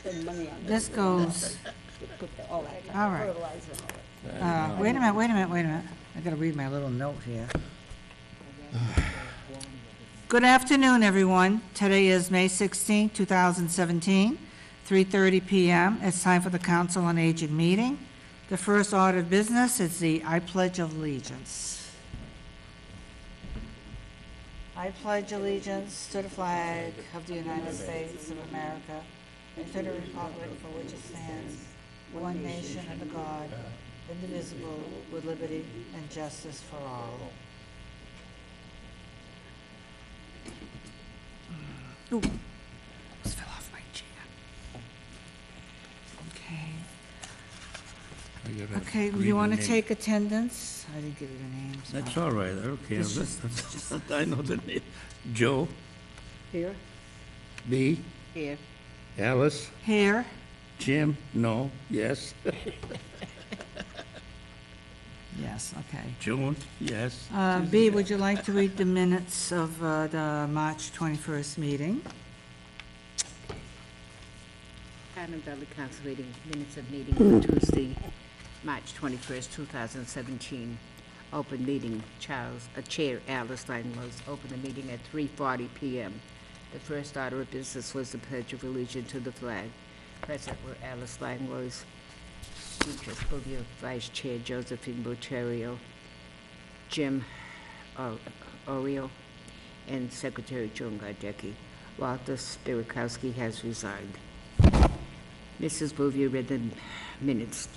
spend money on This goes, put all that all right. fertilizer and all that. Wait a minute. I gotta read my little note here. Good afternoon, everyone. Today is May 16, 2017, 3:30 p.m. It's time for the Council on Aging meeting. The first order of business is the I Pledge of Allegiance. I pledge allegiance to the flag of the United States of America and to the republic for which it stands, one nation under God, indivisible, with liberty and justice for all. Ooh, almost fell off my chair. Okay, you want to take attendance? I didn't give you the names. That's all right, okay. It's I know the name. Joe, Here? B, Here. Alice, Here. Jim, no, yes, Yes, okay. June, yes. B, would you like to read the minutes of the March 21st meeting? Dudley Council meeting, minutes of meeting for Tuesday, March 21st, 2017. Open meeting, Chair Alice Langlois opened the meeting at 3:40 p.m. The first order of business was the Pledge of Allegiance to the flag. Present were Alice Langlois, Beatrice Bouvier, Vice Chair Josephine Boterio, Jim Oriel, and Secretary Joan Gardecki. Walter Spirikowski has resigned. Mrs. Bouvier read the minutes.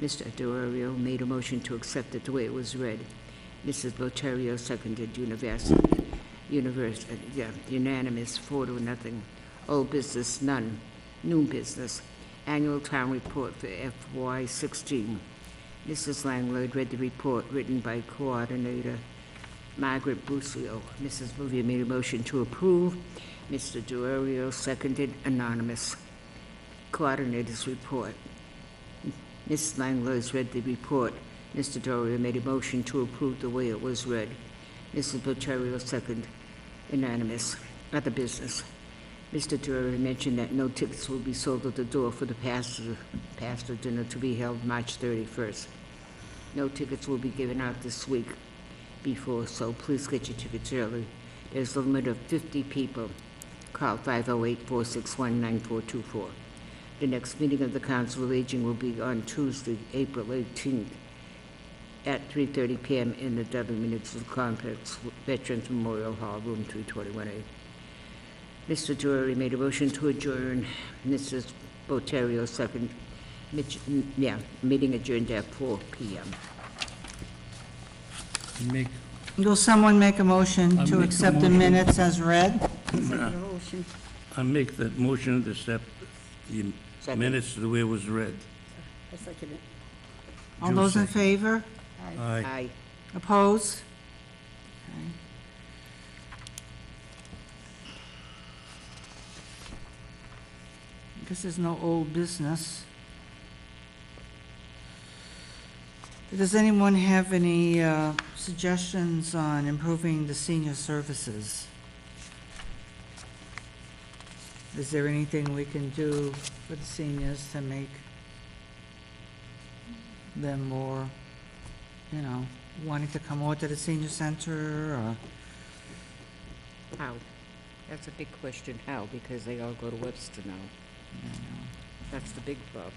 Mr. Durario made a motion to accept it the way it was read. Mrs. Boterio seconded unanimous, 4-0. Old business, none. New business, annual town report for FY16. Mrs. Langlois read the report written by Coordinator Margaret Busio. Mrs. Bouvier made a motion to approve. Mr. Durario seconded, anonymous. Coordinator's report. Mrs. Langlois read the report. Mr. Doria made a motion to approve the way it was read. Mrs. Boterio second, unanimous. Other business. Mr. Doria mentioned that no tickets will be sold at the door for the pastor dinner to be held March 31st. No tickets will be given out this week before, so please get your tickets early. There's a limit of 50 people. Call 508-461-9424. The next meeting of the Council of Aging will be on Tuesday, April 18th at 3:30 p.m. in the Dudley Municipal Complex, Veterans Memorial Hall, room 321A. Mr. Drury made a motion to adjourn. Mrs. Boterio second. Meeting adjourned at 4 p.m. Will someone make a motion I'll to make a accept the motion. minutes as read? I make that motion to accept the Second. minutes the way it was read. I second it. All Joe those in second. favor? Aye. Aye. Opposed? Okay. I guess there's no old business. Does anyone have any suggestions on improving the senior services? Is there anything we can do for the seniors to make them more, wanting to come over to the senior center, or? How? That's a big question, how, because they all go to Webster now. That's the big problem.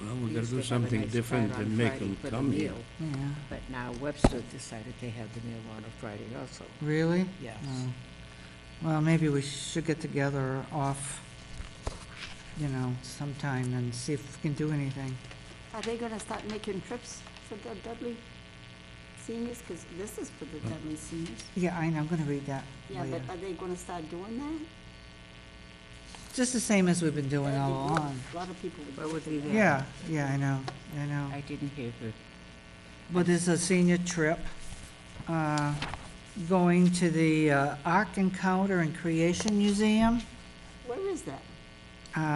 Well, we We gotta used do to have a something nice different spot on and make Friday them for the come here. meal, Yeah, but now Webster decided they have the meal on a Friday also. really? Yes. Oh. Well, maybe we should get together off, sometime and see if we can do anything. Are they gonna start making trips for the Dudley seniors? Because this is for the Dudley seniors. Yeah, I'm gonna read that Yeah, later. but are they gonna start doing that? Just the same as we've been doing all That'd be good. along. A lot of people would. What would do be that. there? Yeah, I know. I didn't hear her. But there's a senior trip, going to the Ark Encounter and Creation Museum, Where is that?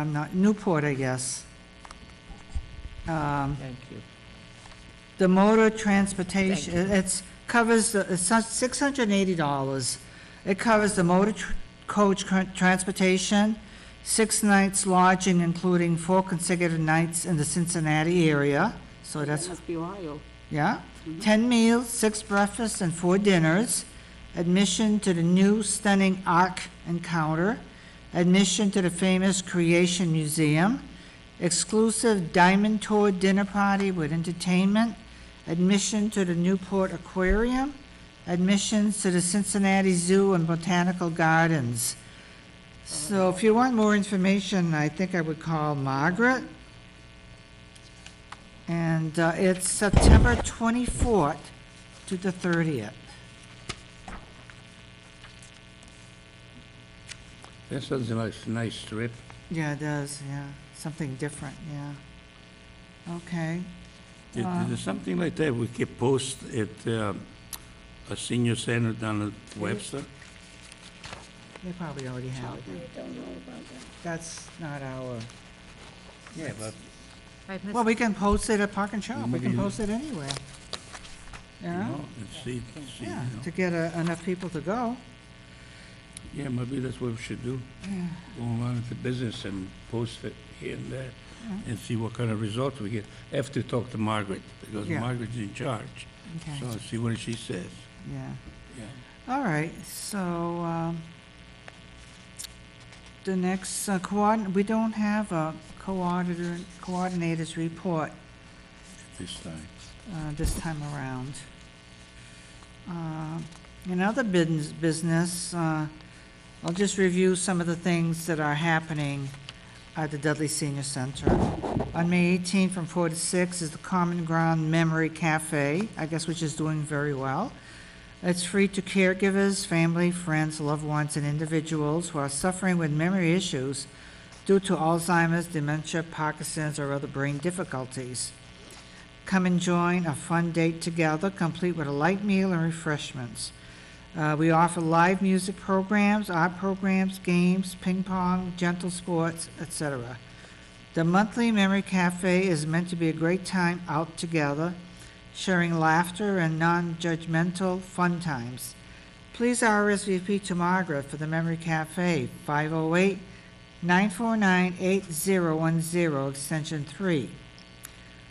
not Newport, I guess. Thank you. The motor transportation, Thank you. it's $680. It covers the motor coach transportation, 6 nights lodging, including 4 consecutive nights in the Cincinnati area. So That that's, must be wild. yeah. 10 meals, 6 breakfasts, and 4 dinners. Admission to the new stunning Ark Encounter. Admission to the famous Creation Museum. Exclusive Diamond Tour dinner party with entertainment. Admission to the Newport Aquarium. Admissions to the Cincinnati Zoo and Botanical Gardens. So if you want more information, I think I would call Margaret. And it's September 24th to the 30th. That sounds like a nice trip. Yeah, it does, yeah. Something different, yeah. Okay. Is there something like that we could post at a senior center down at Webster? They probably already have it. I don't know about that. That's not our, Yeah, but well, we can post it at Park and Shop. We can Maybe- post it anywhere. You you know? know, and see, Yeah, you know. to get enough people to go. Yeah, maybe that's what we should do. Yeah. Go around the business and post it here and there, and see what kind of results we get. I have to talk to Margaret, because Yeah. Margaret's in charge. Okay, So see what she says. yeah. Yeah. All right, so, the next, we don't have a coordinator's report, This time. this time around. In other business, I'll just review some of the things that are happening at the Dudley Senior Center. On May 18th, from 4 to 6, is the Common Ground Memory Cafe, I guess, which is doing very well. It's free to caregivers, family, friends, loved ones, and individuals who are suffering with memory issues due to Alzheimer's, dementia, Parkinson's, or other brain difficulties. Come and join a fun date together, complete with a light meal and refreshments. We offer live music programs, art programs, games, ping pong, gentle sports, etc. The monthly Memory Cafe is meant to be a great time out together, sharing laughter and non-judgmental fun times. Please RSVP to Margaret for the Memory Cafe, 508-949-8010, extension 3.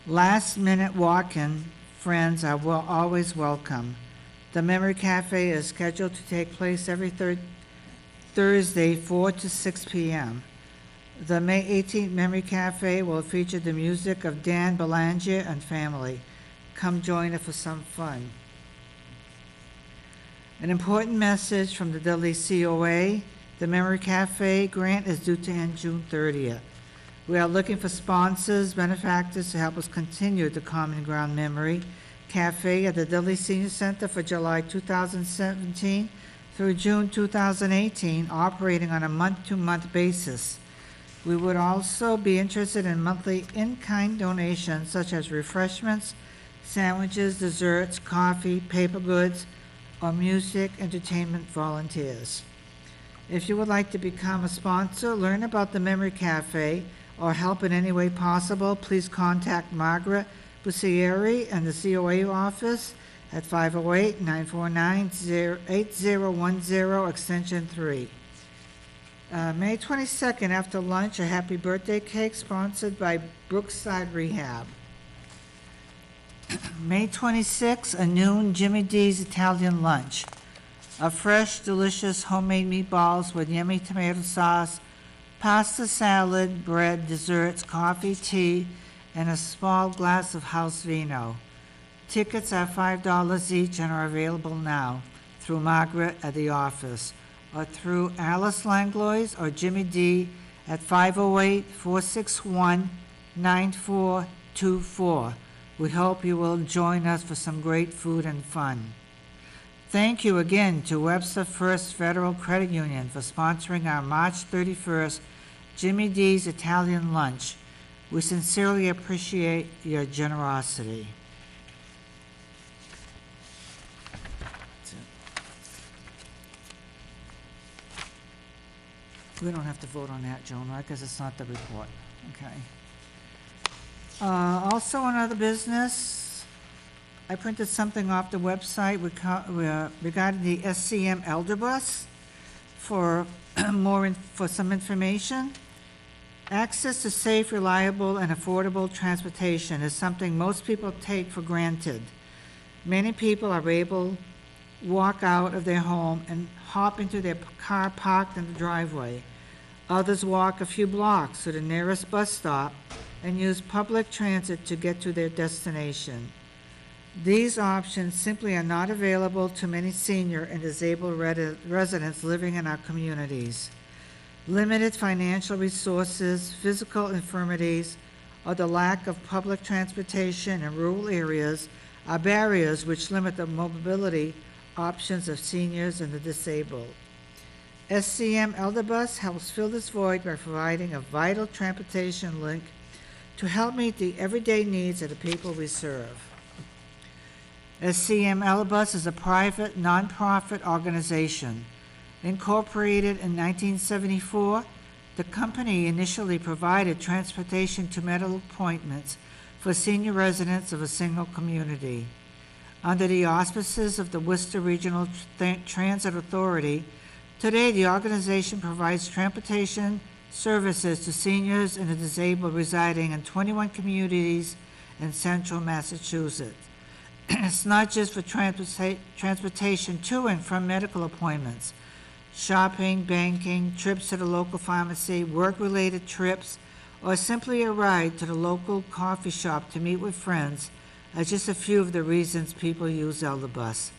Last-minute walk-in friends are always welcome. The Memory Cafe is scheduled to take place every Thursday, 4 to 6 p.m. The May 18th Memory Cafe will feature the music of Dan Belanger and family. Come join us for some fun. An important message from the Dudley COA: the Memory Cafe grant is due to end June 30th. We are looking for sponsors, benefactors to help us continue the Common Ground Memory Cafe at the Dudley Senior Center for July 2017 through June 2018, operating on a month-to-month basis. We would also be interested in monthly in-kind donations such as refreshments, sandwiches, desserts, coffee, paper goods, or music entertainment volunteers. If you would like to become a sponsor, learn about the Memory Cafe, or help in any way possible, please contact Margaret Bussieri and the COA office at 508-949-8010, extension 3. May 22nd, after lunch, a happy birthday cake sponsored by Brookside Rehab. May 26th, a noon Jimmy D's Italian lunch. A fresh, delicious homemade meatballs with yummy tomato sauce, pasta salad, bread, desserts, coffee, tea, and a small glass of house vino. Tickets are $5 each and are available now through Margaret at the office, or through Alice Langlois or Jimmy D at 508-461-9424. We hope you will join us for some great food and fun. Thank you again to Webster First Federal Credit Union for sponsoring our March 31st Jimmy D's Italian Lunch. We sincerely appreciate your generosity. We don't have to vote on that, Joan, right, because it's not the report. Okay. Also, on other business, I printed something off the website regarding the SCM Elder Bus for for some information. Access to safe, reliable, and affordable transportation is something most people take for granted. Many people are able to walk out of their home and hop into their car parked in the driveway. Others walk a few blocks to the nearest bus stop and use public transit to get to their destination. These options simply are not available to many senior and disabled residents living in our communities. Limited financial resources, physical infirmities, or the lack of public transportation in rural areas are barriers which limit the mobility options of seniors and the disabled. SCM Elderbus helps fill this void by providing a vital transportation link to help meet the everyday needs of the people we serve. SCM Elderbus is a private, nonprofit organization. Incorporated in 1974, the company initially provided transportation to medical appointments for senior residents of a single community. Under the auspices of the Worcester Regional Transit Authority, today the organization provides transportation services to seniors and the disabled residing in 21 communities in central Massachusetts. It's not just for transportation to and from medical appointments. Shopping, banking, trips to the local pharmacy, work-related trips, or simply a ride to the local coffee shop to meet with friends are just a few of the reasons people use Elderbus.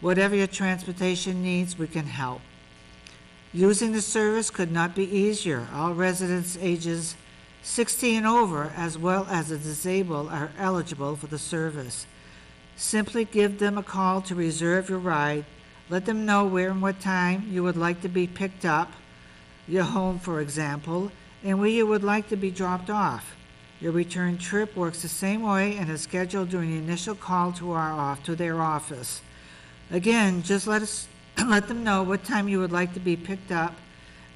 Whatever your transportation needs, we can help. Using the service could not be easier. All residents ages 60 and over, as well as the disabled, are eligible for the service. Simply give them a call to reserve your ride. Let them know where and what time you would like to be picked up, your home, for example, and where you would like to be dropped off. Your return trip works the same way and is scheduled during the initial call to their office. Again, just let them know what time you would like to be picked up,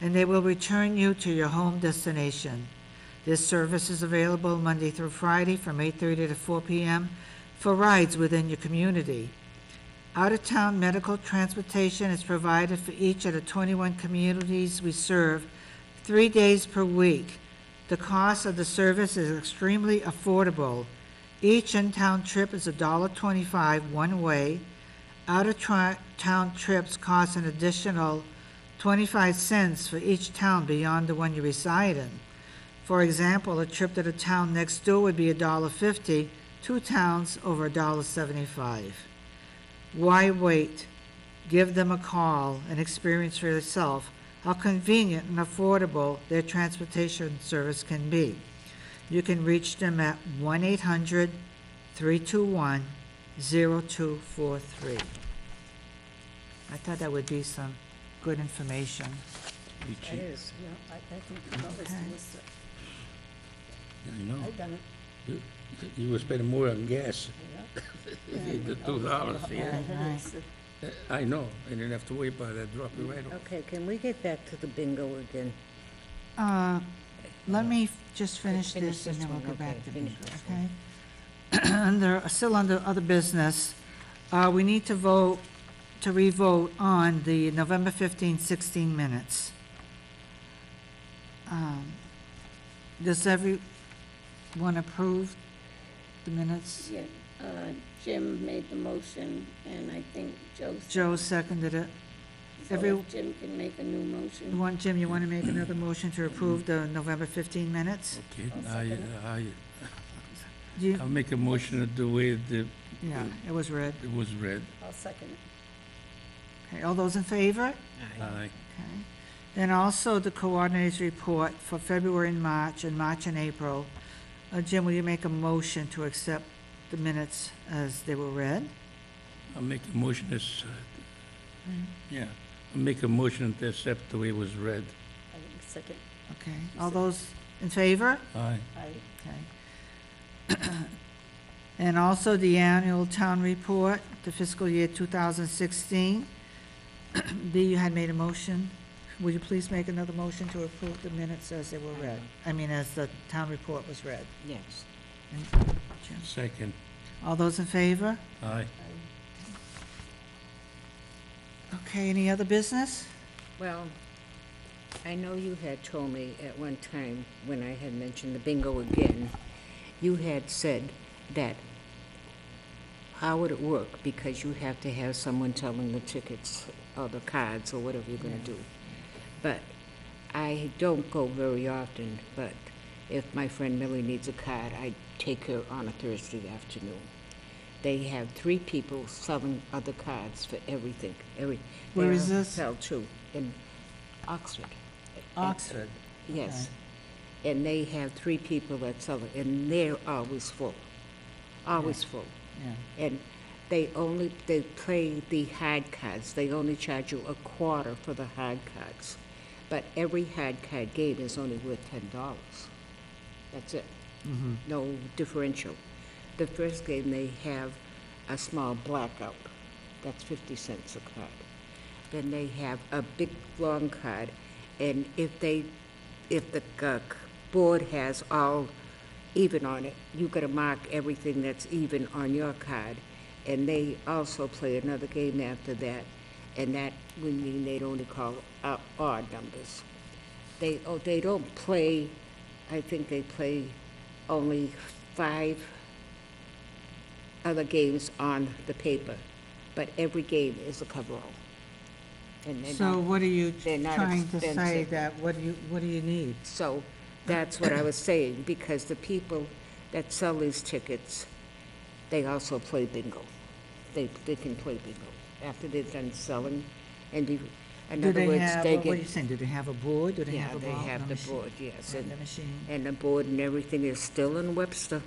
and they will return you to your home destination. This service is available Monday through Friday from 8:30 to 4 p.m. for rides within your community. Out-of-town medical transportation is provided for each of the 21 communities we serve 3 days per week. The cost of the service is extremely affordable. Each in-town trip is $1.25 one way. Out-of-town trips cost an additional 25 cents for each town beyond the one you reside in. For example, a trip to the town next door would be $1.50, 2 towns over $1.75. Why wait? Give them a call and experience for yourself how convenient and affordable their transportation service can be. You can reach them at 1-800-321-0243. I thought that would be some good information. Be That cheap. is, yeah, I think the numbers Okay. listed. I know. I've done it, You were spending more on gas. yeah. The $2, yeah. Right. I know. I didn't have to worry about that. Drop it right off. Okay, can we get back to the bingo again? Let me just finish Finish this and this then we'll one, go back okay, to finish bingo, this okay? Still under other business, we need to revote on the November 15, 16 minutes. Does everyone approve the minutes? Yeah, Jim made the motion, and I think Joe. Joe seconded it. So if Jim can make a new motion. Jim, you want to make another motion to approve the November 15 minutes? Okay, I'll second Do you- I'll make a motion of the way Yeah, it was read. it was read. I'll second it. Okay, all those in favor? Aye. Okay. Then also the coordinator's report for February and March and April. Jim, will you make a motion to accept the minutes as they were read? I'll make a motion as, yeah, I'll make a motion to accept the way it was read. I think second. Okay, all those in favor? Aye. Okay. And also the annual town report, the fiscal year 2016. B, you had made a motion. Will you please make another motion to approve the minutes as they were read? I mean, as the town report was read. Yes. And Jim? Second. All those in favor? Aye. Okay, any other business? Well, I know you had told me at one time, when I had mentioned the bingo again, you had said that, how would it work? Because you have to have someone selling the tickets or the cards or whatever you're gonna do. But I don't go very often, but if my friend Millie needs a card, I take her on a Thursday afternoon. They have 3 people selling other cards for everything, Where is they're this? Sell too, in Oxford. Oxford. Yes. And they have 3 people that sell it, and they're always full, always full. Yeah. And they play the hard cards. They only charge you a quarter for the hard cards. But every hard card game is only worth $10. That's it. No differential. The first game, they have a small blackout. That's 50 cents a card. Then they have a big, long card, and if the board has all even on it, you gotta mark everything that's even on your card. And they also play another game after that, and that would mean they'd only call odd numbers. They don't play, I think they play only 5 other games on the paper, but every game is a coverall. And they're So not- what are you they're not trying to say expensive. that, what do you need? So that's what I was saying, because the people that sell these tickets, they also play bingo. They can play bingo after they're done selling, and in Do other they words, have, they what are you get. saying, do they have a board? Do they Yeah, have a they ball? have No the machine? board, yes, Right, the machine. and the board and everything is still in Webster.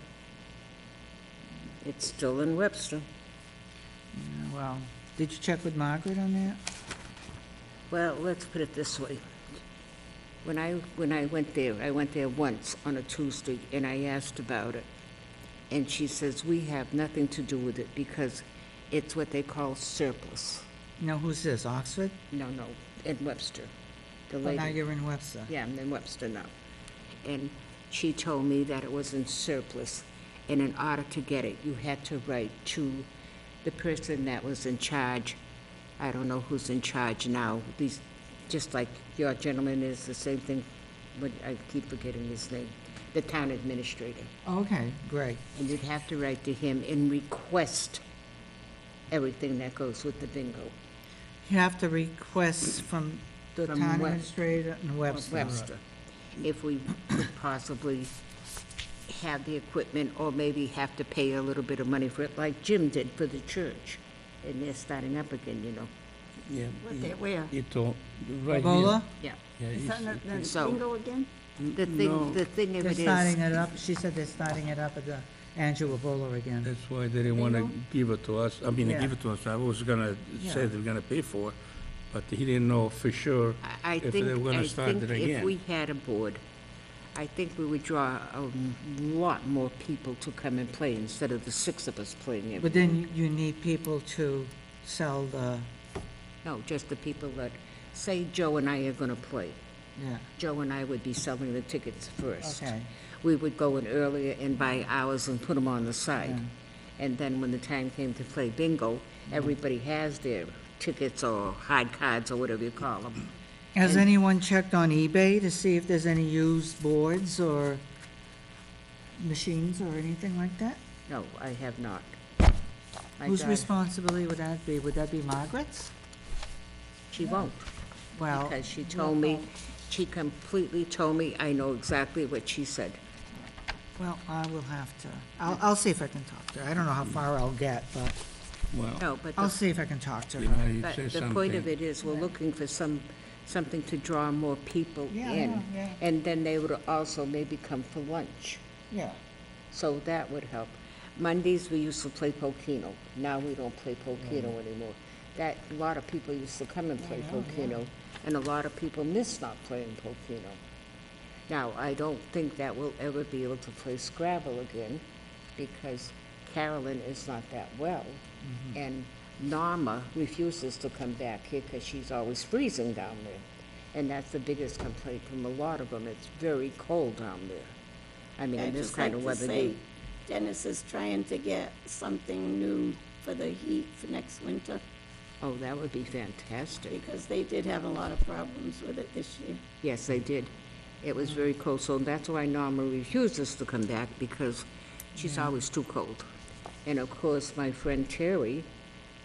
It's still in Webster. Yeah, well, did you check with Margaret on that? Well, let's put it this way. When I went there once on a Tuesday, and I asked about it. And she says, we have nothing to do with it because it's what they call surplus. No, who's this, Oxford? No, in Webster. The Oh, now lady, you're in Webster. yeah, I'm in Webster now. And she told me that it was in surplus. And in order to get it, you had to write to the person that was in charge. I don't know who's in charge now. These, just like your gentleman is, the same thing, but I keep forgetting his name, the town administrator. Okay, great. And you'd have to write to him and request everything that goes with the bingo. You have to request from the From town Web- administrator in of Webster. Webster. If we could possibly have the equipment, or maybe have to pay a little bit of money for it, like Jim did for the church. And they're starting up again, you know. Yeah. Where? You told, right here. Ebola? Yeah. Yeah, Is that the So- bingo again? The No. thing of They're it starting is, it up, she said they're starting it up at the Andrew Ebola again. That's why they didn't want to Bingo? give it to us. I mean, Yeah. give it to us. I was gonna say Yeah. they were gonna pay for it, but he didn't know for sure I if think, they were gonna start it if again. we had a board, I think we would draw a lot more people to come and play instead of the 6 of us playing every. But then you need people to sell the, No, just the people that, say Joe and I are gonna play. yeah, Joe and I would be selling the tickets first. okay. We would go in earlier and buy ours and put them on the side. Yeah. And then when the time came to play bingo, everybody has their tickets or hard cards or whatever you call them. Has And- anyone checked on eBay to see if there's any used boards or machines or anything like that? No, I have not. My Whose daughter- responsibility would that be? Would that be Margaret's? She won't, Well, because she told me, she completely told me, I know exactly what she said. well, I will have to, I'll see if I can talk to her. I don't know how far I'll get, but Well, No, but I'll the, see if I can talk to you her. know, you but say the point of something. it is, we're looking for something to draw more people Yeah, I in. know, yeah. And then they would also maybe come for lunch. Yeah. So that would help. Mondays, we used to play Pokino. Now we don't play Pokino anymore. A lot of people used to come and play Pokino, and a lot of people miss not playing Pokino. Now, I don't think that we'll ever be able to play Scrabble again, because Carolyn is not that well, and Norma refuses to come back here because she's always freezing down there. And that's the biggest complaint from a lot of them. It's very cold down there. I mean, in I'd this just kind like of to weather. say, Dennis is trying to get something new for the heat for next winter. Oh, that would be fantastic. because they did have a lot of problems with it this year. Yes, they did. It was very cold, so that's why Norma refuses to come back, because she's always too cold. And of course, my friend Terry,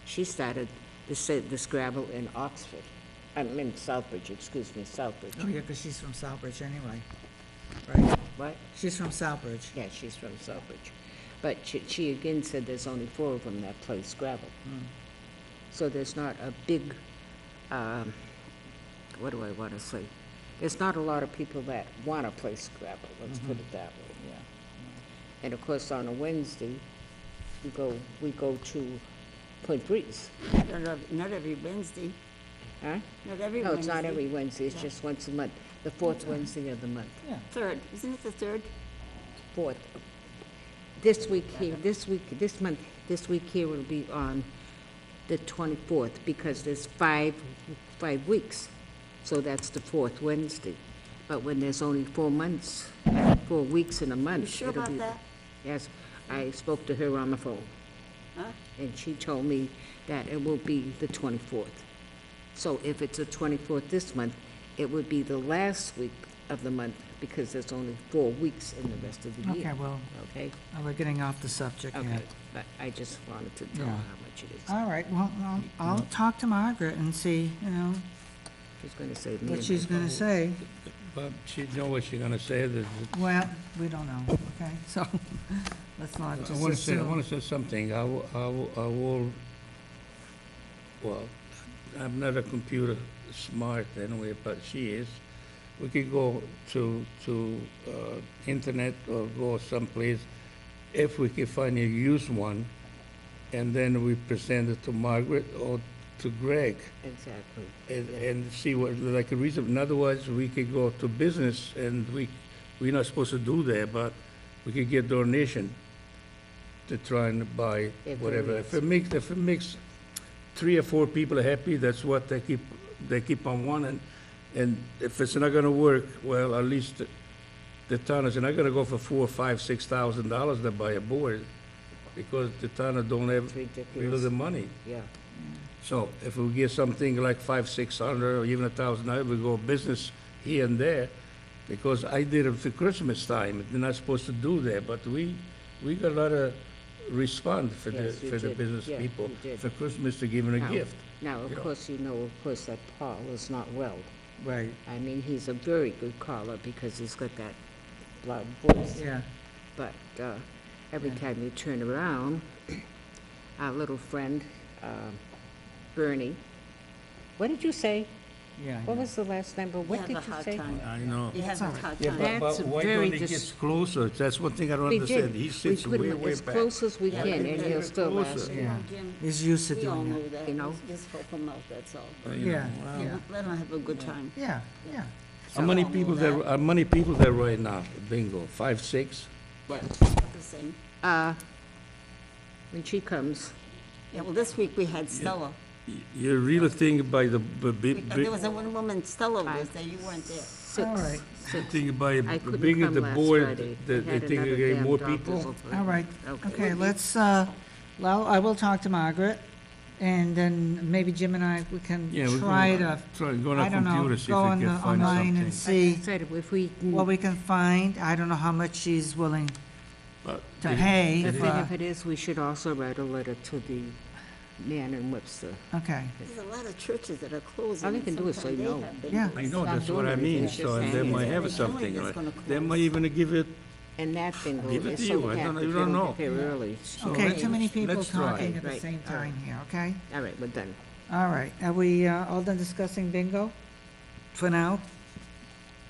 she started the Scrabble in Oxford. I mean, Southbridge, excuse me, Southbridge. Oh, yeah, because she's from Southbridge anyway, right? What? She's from Southbridge. Yeah, she's from Southbridge. But she again said there's only 4 of them that play Scrabble. So there's not a big, what do I want to say? There's not a lot of people that want to play Scrabble, let's put it that way. Yeah. And of course, on a Wednesday, we go to Point Breeze. Not every Wednesday, Huh? not every Wednesday. No, it's not every Wednesday, it's just once a month, the 4th Wednesday of the month. Yeah. Third, isn't it the third? 4th. This week here, this week here will be on the 24th, because there's 5 weeks. So that's the 4th Wednesday. But when there's only 4 weeks in a month. You sure it'll about be- that? Yes, I spoke to her on the phone, Huh? and she told me that it will be the 24th. So if it's the 24th this month, it would be the last week of the month, because there's only 4 weeks in the rest of the year. Okay, well, Okay? we're getting off the subject Okay, yet. but I just wanted to tell her Yeah. how much it is. All right, well, I'll talk to Margaret and see, She's gonna save me. what a she's bit. gonna say. But she know what she's gonna say, that, Well, we don't know, okay? So, let's not I just wanna say, assume. something, I will, well, I'm not a computer smart anyway, but she is. We could go to internet or go someplace, if we can find a used one, and then we present it to Margaret or to Greg, Exactly. and see what, like a reason, in other words, we could go to business, and we're not supposed to do that, but we could get donation to try and buy If whatever. it If it makes 3 or 4 people happy, that's what they keep on wanting. And if it's not gonna work, well, at least the town is not gonna go for $4,000, $5,000, $6,000 to buy a board, because the town don't have It's really ridiculous. the money. Yeah. So if we get something like 500, 600, or even $1,000, we go business here and there, because I did it for Christmas time. They're not supposed to do that, but we got a lot of response for Yes, you the did. business Yeah, people you did. for Christmas to give them a Now- gift. Now, you know. of course, that Paul is not well. Right, I mean, he's a very good caller, because he's got that loud voice. yeah. But every Yeah. time you turn around, our little friend, Bernie, what did you say? Yeah. What was the last number? What He did has a you hard say? time. I know. He has a hard Yeah, time. That's but why very don't he dis- get closer? That's one thing I don't We understand. did. He sits We put way, him way as back. close as we Yeah, can, but and they're he'll still closer. last. Yeah. Jim, He's used to we all doing know that. that. You know? Just help him out, that's all. You know, Yeah, wow. yeah. Let him have a good time. Yeah, yeah. How many all know people that. how many people there right now? Bingo, 5, 6? Yeah, the same. When she comes, Yeah, well, this week we had Stella. You really think by the There was a one woman, Stella was there, you weren't there. six. All right. think by I couldn't bringing come the last board, Friday. they I had think another they get damn more doctor's people? appointment. All right, Okay. okay, let's, well, I will talk to Margaret, and then maybe Jim and I, we can Yeah, we try go, to, try, go on I a don't know, computer, see if go we on can the, find online something. and see Said if we can, what we can find. I don't know how much she's willing But to it- pay. the if, thing of it is, we should also write a letter to the man in Webster. Okay, There's a lot of churches that are closing. All they can do is Sometimes say they no. have big Yeah. I ones. know, not that's doing what I anything, mean, it's just so saying they it. might They're have telling something, you it's right? gonna They close. might even give it, And that bingo Give it is to so you. I packed don't- if you you don't don't know. get there early. So okay, let's- too many people let's try. talking at the Right, same all right. time here, okay? All right, we're done. All right, are we all done discussing bingo for now?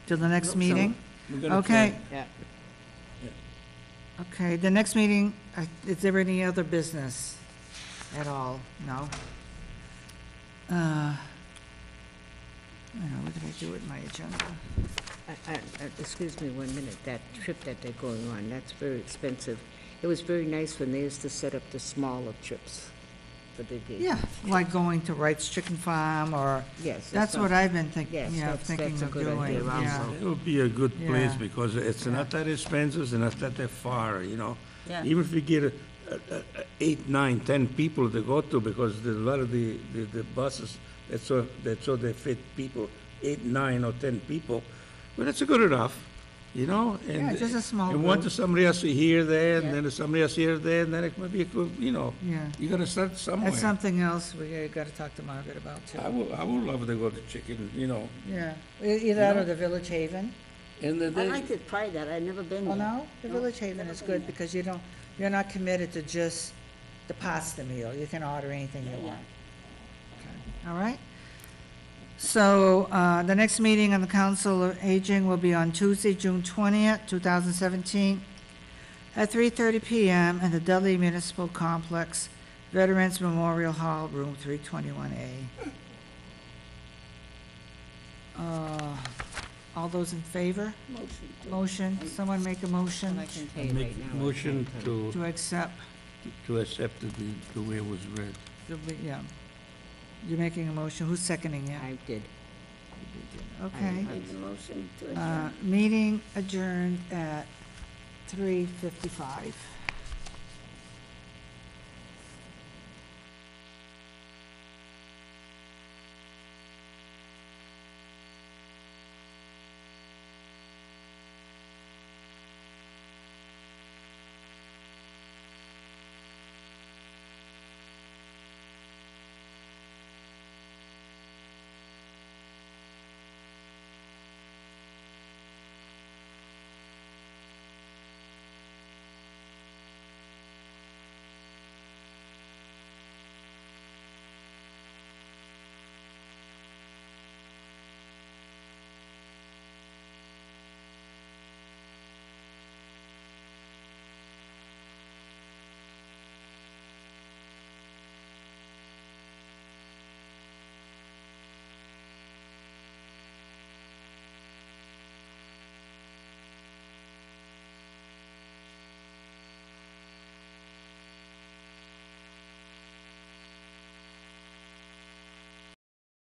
Till the next Hope so. meeting? we're gonna Okay, Yeah. okay, the next meeting, is there any other business at all? No? What did I do with my agenda? Excuse me 1 minute, that trip that they're going on, that's very expensive. It was very nice when they used to set up the smaller trips. for the day. Yeah, like going to Wright's Chicken Farm, or, Yes. that's what I've been thinking, Yes, yeah, that's thinking a of good idea doing, yeah. also. It would be a good place Yeah. because it's not that expensive, it's not that far, you know? Yeah. Even if we get 8, 9, 10 people to go to, because there's a lot of the buses, that's so they fit people, 8, 9, or 10 people, but it's good enough, you know? Yeah, just a small And once group. somebody else here, there, and Yeah. then there's somebody else here, there, and then it might be a good, you know? Yeah. You gotta start somewhere. That's something else we gotta talk to Margaret about, too. I would love to go to chicken, you know? Yeah, either that know? or the Village Haven. And the I day, like to try that, I've never been Oh, there. no? The No, Village Haven never is been good there. because you're not committed to just the pasta meal. You can order anything you Yeah. want. Okay. All right? So, the next meeting on the Council of Aging will be on Tuesday, June 20th, 2017, at 3:30 PM in the Dudley Municipal Complex, Veterans Memorial Hall, room 321A. All those in favor? Motion, someone make a motion I can tell you make right now. motion to accept, to accept the way it was read. yeah. You're making a motion, who's seconding it? I did. Okay. Make the motion to adjourn. Meeting adjourned at 3:55.